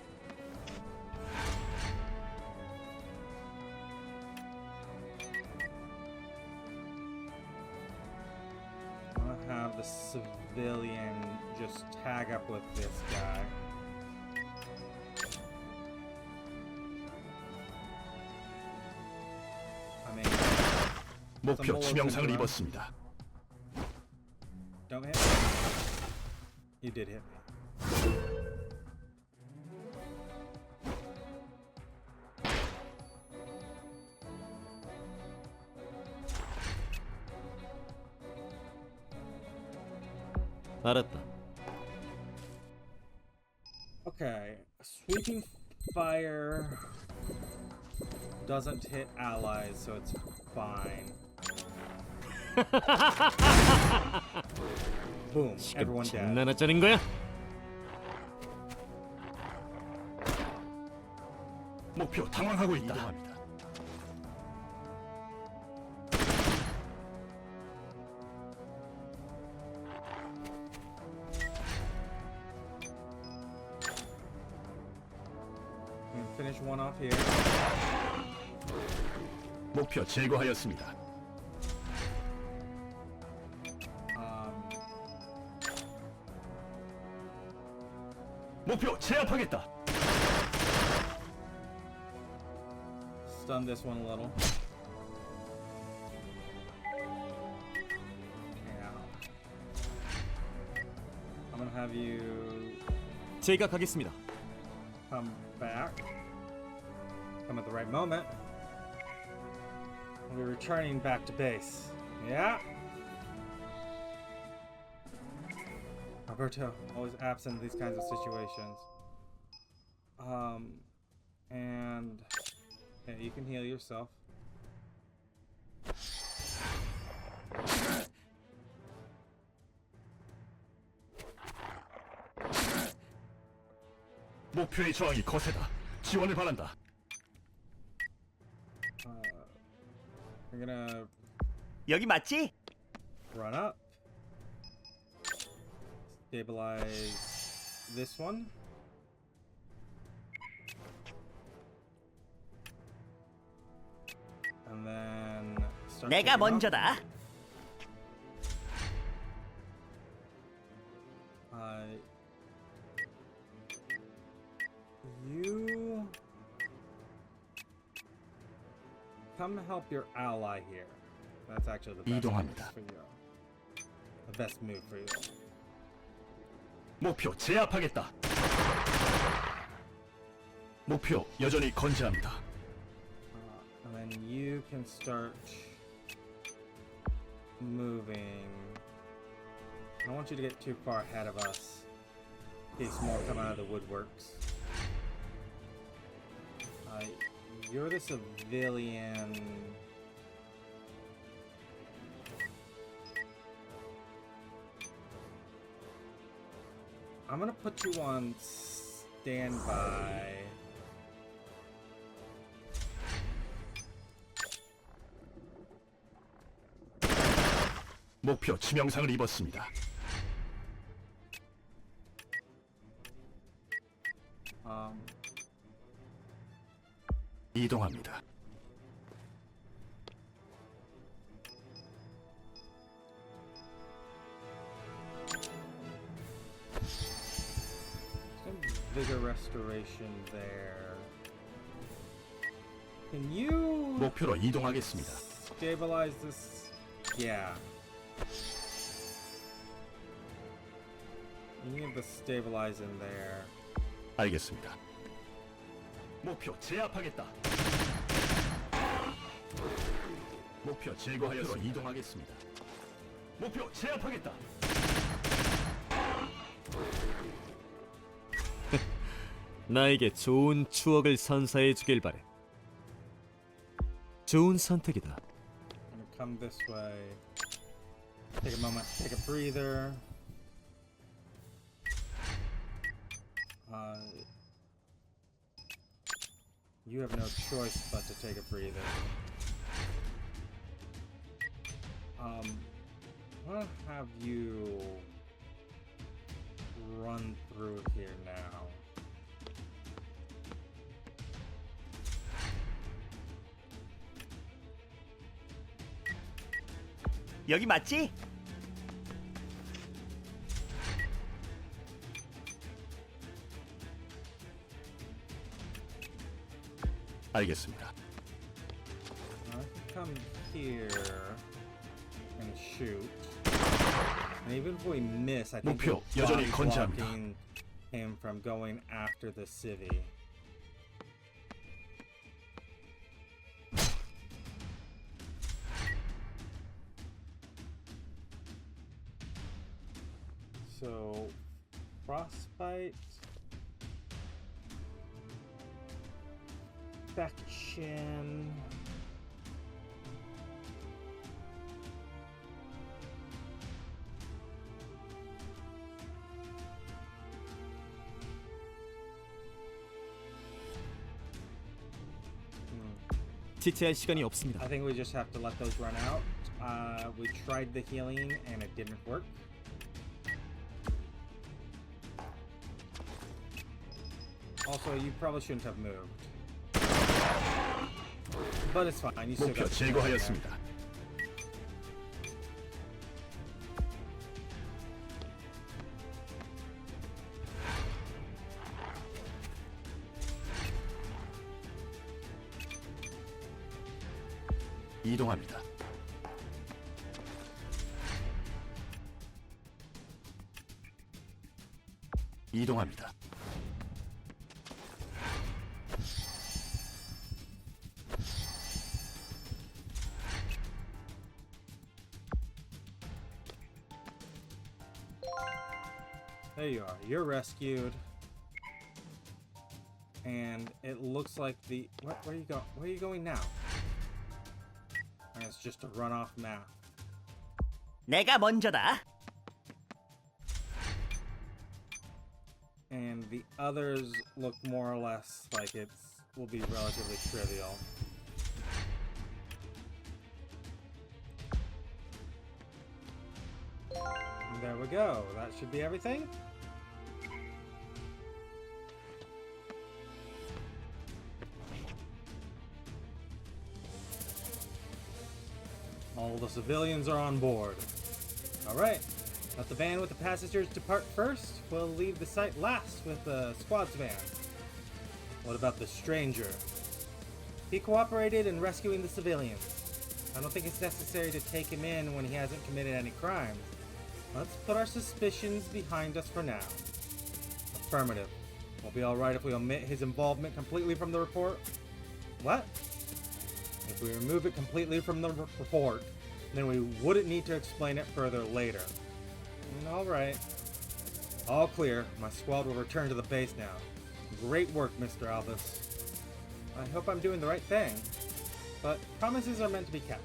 I'm gonna have the civilian just tag up with this guy. I mean, 목표 치명상을 입었습니다. don't hit me. You did hit me. 알았다. Okay, sweeping fire doesn't hit allies, so it's fine. Boom, everyone dead. 장난하자는 거야? 목표 당황하고 있다. 이동합니다. Finish one off here. 목표 제거하였습니다. 목표 제압하겠다. Stun this one a little. Yeah. I'm gonna have you 제가 가겠습니다. come back. Come at the right moment. We're returning back to base. Yeah. Alberto, always absent in these kinds of situations. And yeah, you can heal yourself. 목표의 저항이 거세다. 지원을 바란다. We're gonna 여기 맞지? run up. Stabilize this one. And then start 내가 taking off. 먼저다. You come help your ally here. That's actually the best move 이동합니다. for you. The best move for you. 목표 제압하겠다. 목표 여전히 건재합니다. And then you can start moving. I don't want you to get too far ahead of us. In case more come out of the woodworks. You're the civilian. I'm gonna put you on standby. 목표 치명상을 입었습니다. 이동합니다. Some vigor restoration there. Can you 목표로 이동하겠습니다. stabilize this? Yeah. You need to stabilize in there. 알겠습니다. 목표 제압하겠다. 목표 제거하였으로 이동하겠습니다. 목표 제압하겠다. 나에게 좋은 추억을 선사해 주길 바래. 좋은 선택이다. I'm gonna come this way. Take a moment, take a breather. You have no choice but to take a breather. I'm gonna have you run through here now. 여기 맞지? 알겠습니다. I can come here and shoot. And even if we miss, I think 목표 we're 여전히 body 건재합니다. blocking him from going after the city. So, frostbite, infection. 지체할 시간이 없습니다. I think we just have to let those run out. We tried the healing and it didn't work. Also, you probably shouldn't have moved. But it's fine. You still 목표 got 제거하였습니다. 이동합니다. 이동합니다. There you are. You're rescued. And it looks like the where you go? Where are you going now? And it's just a runoff map. 내가 먼저다. And the others look more or less like it's will be relatively trivial. And there we go. That should be everything. All the civilians are on board. Alright, let the van with the passengers depart first. We'll leave the site last with the squad's van. What about the stranger? He cooperated in rescuing the civilians. I don't think it's necessary to take him in when he hasn't committed any crimes. Let's put our suspicions behind us for now. Affirmative. We'll be alright if we omit his involvement completely from the report. What? If we remove it completely from the report, then we wouldn't need to explain it further later. Alright. All clear. My squad will return to the base now. Great work, Mr. Albus. I hope I'm doing the right thing, but promises are meant to be kept.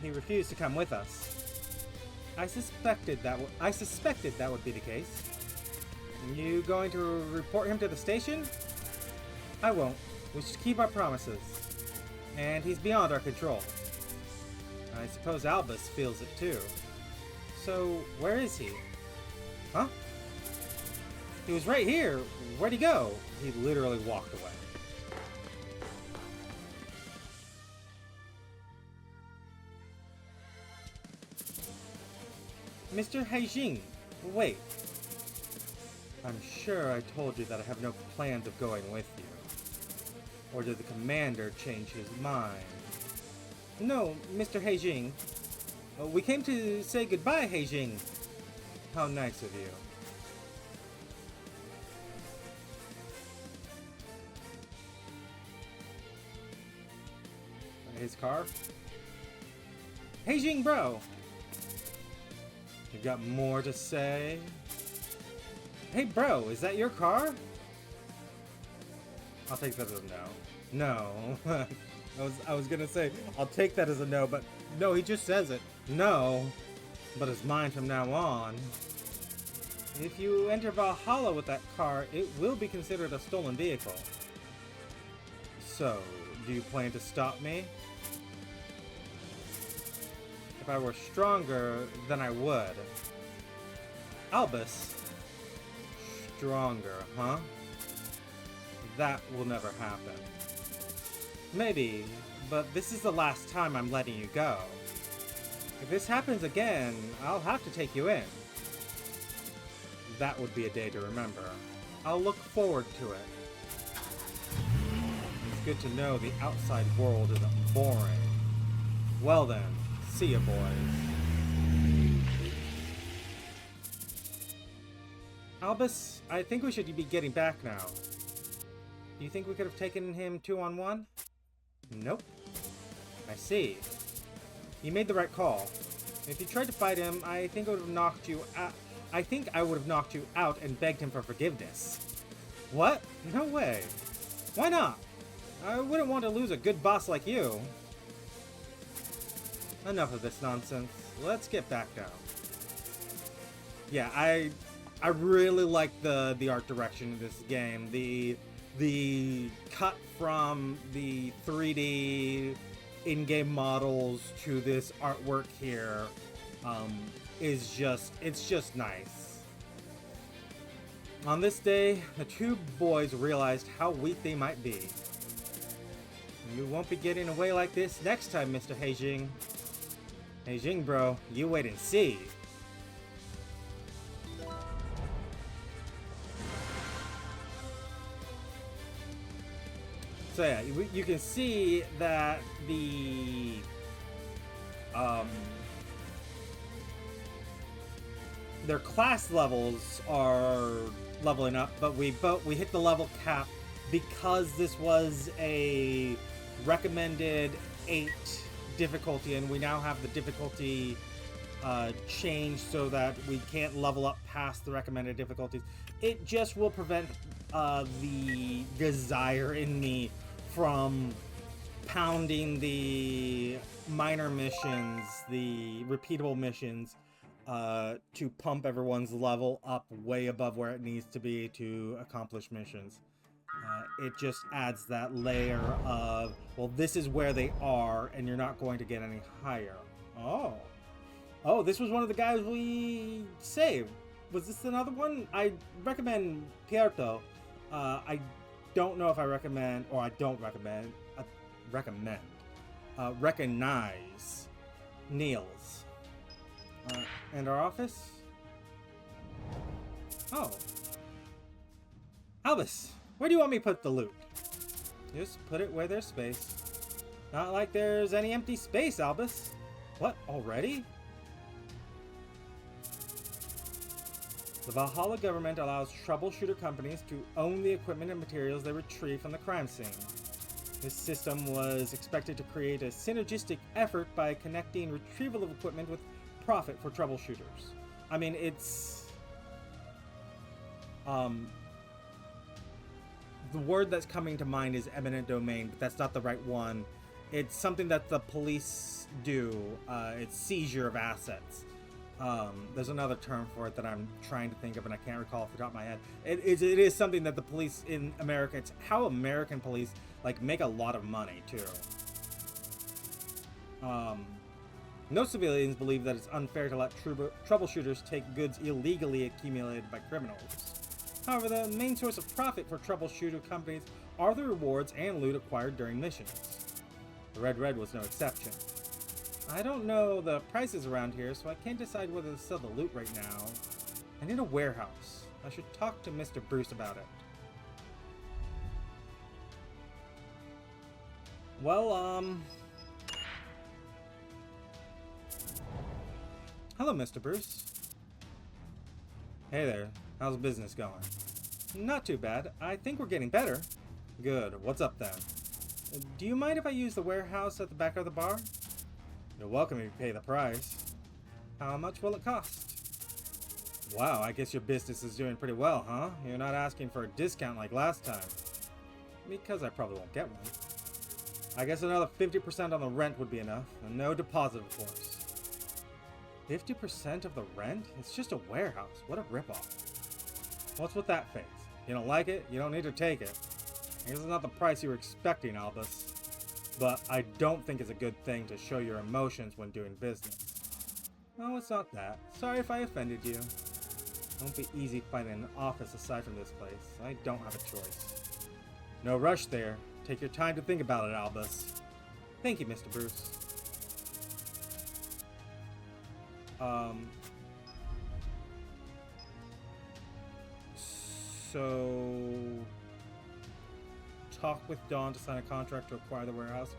He refused to come with us. I suspected that would be the case. You going to report him to the station? I won't. We should keep our promises. And he's beyond our control. I suppose Albus feels it too. So, where is he? Huh? He was right here. Where'd he go? He literally walked away. Mr. Haijing, wait. I'm sure I told you that I have no plans of going with you. Or did the commander change his mind? No, Mr. Haijing. We came to say goodbye, Haijing. How nice of you. His car? Haijing, bro! You got more to say? Hey bro, is that your car? I'll take that as a no. No. I was gonna say, I'll take that as a no, but no, he just says it. No. But it's mine from now on. If you enter Valhalla with that car, it will be considered a stolen vehicle. So, do you plan to stop me? If I were stronger, then I would. Albus? Stronger, huh? That will never happen. Maybe, but this is the last time I'm letting you go. If this happens again, I'll have to take you in. That would be a day to remember. I'll look forward to it. It's good to know the outside world isn't boring. Well then, see ya, boys. Albus, I think we should be getting back now. Do you think we could have taken him 2-on-1? Nope. I see. You made the right call. If you tried to fight him, I think I would have knocked you out. I think I would have knocked you out and begged him for forgiveness. What? No way. Why not? I wouldn't want to lose a good boss like you. Enough of this nonsense. Let's get back down. Yeah, I really like the art direction of this game. The cut from the 3D in-game models to this artwork here is just nice. On this day, the two boys realized how weak they might be. You won't be getting away like this next time, Mr. Heijing. Heijing, bro, you wait and see. So yeah, you can see that their class levels are leveling up, but we hit the level cap because this was a recommended 8 difficulty, and we now have the difficulty changed so that we can't level up past the recommended difficulties. It just will prevent the desire in me from pounding the minor missions, the repeatable missions, to pump everyone's level up way above where it needs to be to accomplish missions. It just adds that layer of, well, this is where they are, and you're not going to get any higher. Oh, this was one of the guys we saved. Was this another one? I recommend Pierto. I don't know if I recommend, or I don't recommend, recognize Niels. And our office? Oh. Albus, where do you want me to put the loot? Just put it where there's space. Not like there's any empty space, Albus. What, already? The Valhalla government allows troubleshooter companies to own the equipment and materials they retrieve from the crime scene. This system was expected to create a synergistic effort by connecting retrieval of equipment with profit for troubleshooters. I mean, it's... the word that's coming to mind is eminent domain, but that's not the right one. It's something that the police do. It's seizure of assets. There's another term for it that I'm trying to think of, and I can't recall off the top of my head. It is something that the police in America, it's how American police, like, make a lot of money, too. No civilians believe that it's unfair to let troubleshooters take goods illegally accumulated by criminals. However, the main source of profit for troubleshooter companies are the rewards and loot acquired during missions. The Red was no exception. I don't know the prices around here, so I can't decide whether to sell the loot right now. I need a warehouse. I should talk to Mr. Bruce about it. Well, hello, Mr. Bruce. Hey there. How's business going? Not too bad. I think we're getting better. Good. What's up then? Do you mind if I use the warehouse at the back of the bar? You're welcome if you pay the price. How much will it cost? Wow, I guess your business is doing pretty well, huh? You're not asking for a discount like last time. Because I probably won't get one. I guess another 50% on the rent would be enough. And no deposit, of course. 50% of the rent? It's just a warehouse. What a ripoff. What's with that face? You don't like it? You don't need to take it. I guess it's not the price you were expecting, Albus. But I don't think it's a good thing to show your emotions when doing business. Oh, it's not that. Sorry if I offended you. It won't be easy finding an office aside from this place. I don't have a choice. No rush there. Take your time to think about it, Albus. Thank you, Mr. Bruce. So... talk with Dawn to sign a contract to acquire the warehouse.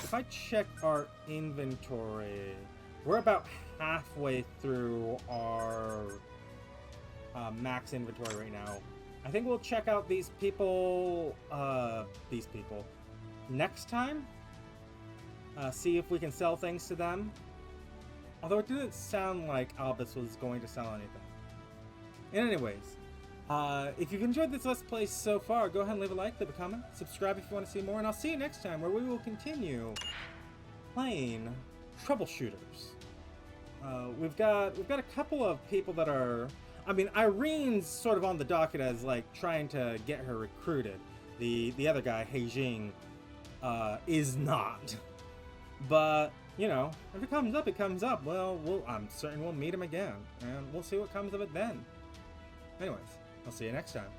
If I check our inventory, we're about halfway through our max inventory right now. I think we'll check out these people next time. See if we can sell things to them. Although it didn't sound like Albus was going to sell anything. Anyways, if you've enjoyed this Let's Play so far, go ahead and leave a like, leave a comment, subscribe if you want to see more, and I'll see you next time where we will continue playing Troubleshooters. We've got a couple of people that are... I mean, Irene's sort of on the docket as, like, trying to get her recruited. The other guy, Heijing, is not. But, you know, if it comes up, it comes up. Well, I'm certain we'll meet him again, and we'll see what comes of it then. Anyways, I'll see you next time.